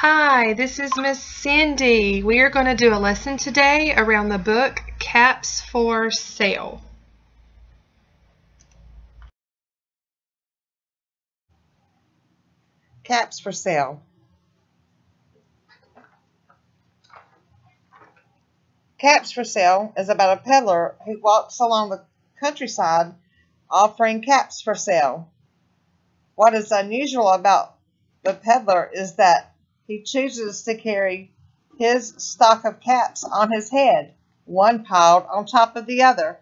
Hi, this is Miss Cindy. We are going to do a lesson today around the book Caps for Sale. Caps for Sale. Caps for Sale is about a peddler who walks along the countryside offering caps for sale. What is unusual about the peddler is that he chooses to carry his stock of caps on his head, one piled on top of the other.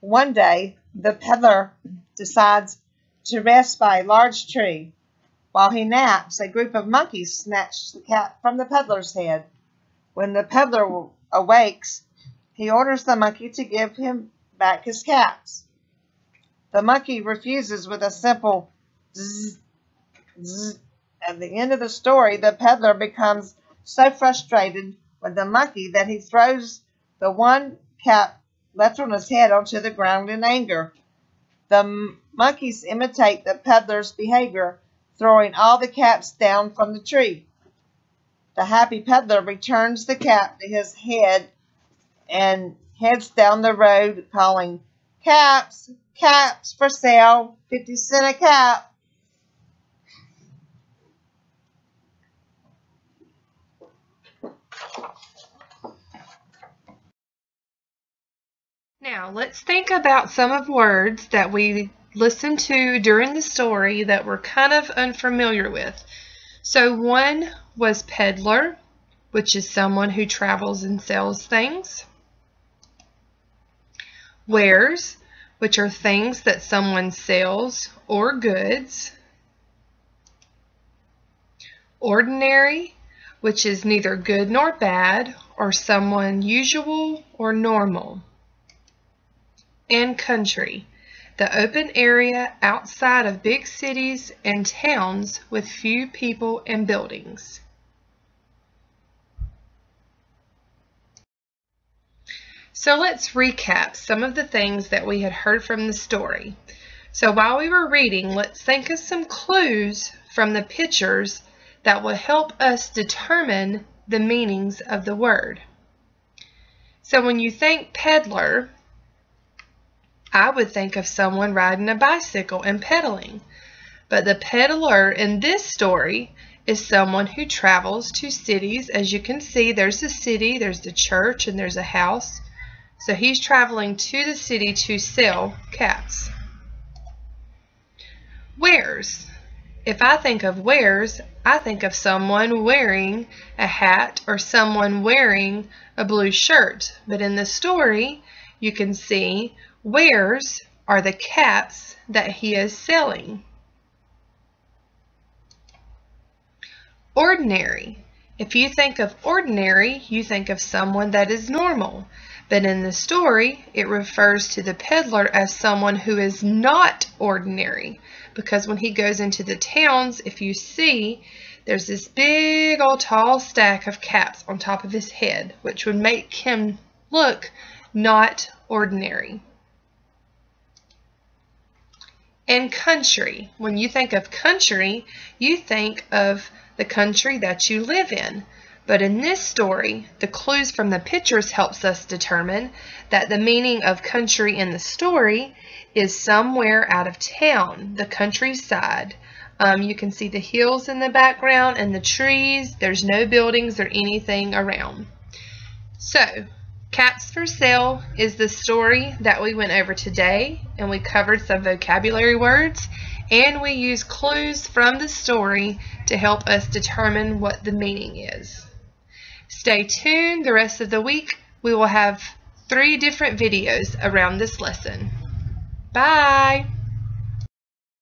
One day, the peddler decides to rest by a large tree. While he naps, a group of monkeys snatch the cap from the peddler's head. When the peddler awakes, he orders the monkey to give him back his caps. The monkey refuses with a simple zzz, zzz. At the end of the story, the peddler becomes so frustrated with the monkey that he throws the one cap left on his head onto the ground in anger. The monkeys imitate the peddler's behavior, throwing all the caps down from the tree. The happy peddler returns the cap to his head and heads down the road calling, "Caps, caps for sale, 50 cents a cap." Now, let's think about some of the words that we listened to during the story that we're kind of unfamiliar with. So one was peddler, which is someone who travels and sells things. Wares, which are things that someone sells or goods. Ordinary, which is neither good nor bad, or someone usual or normal. And country, the open area outside of big cities and towns with few people and buildings. So let's recap some of the things that we had heard from the story. So while we were reading, let's think of some clues from the pictures that will help us determine the meanings of the word. So when you think peddler, I would think of someone riding a bicycle and pedaling. But the peddler in this story is someone who travels to cities. As you can see, there's a city, there's the church, and there's a house. So he's traveling to the city to sell caps. Wares. If I think of wares, I think of someone wearing a hat or someone wearing a blue shirt. But in the story, you can see wares are the caps that he is selling. Ordinary. If you think of ordinary, you think of someone that is normal. But in the story, it refers to the peddler as someone who is not ordinary. Because when he goes into the towns, if you see, there's this big old tall stack of caps on top of his head, which would make him look not ordinary. And country. When you think of country, you think of the country that you live in. But in this story, the clues from the pictures helps us determine that the meaning of country in the story is somewhere out of town, the countryside. You can see the hills in the background and the trees. There's no buildings or anything around. So, Caps for Sale is the story that we went over today, and we covered some vocabulary words, and we used clues from the story to help us determine what the meaning is. Stay tuned the rest of the week. We will have 3 different videos around this lesson. Bye!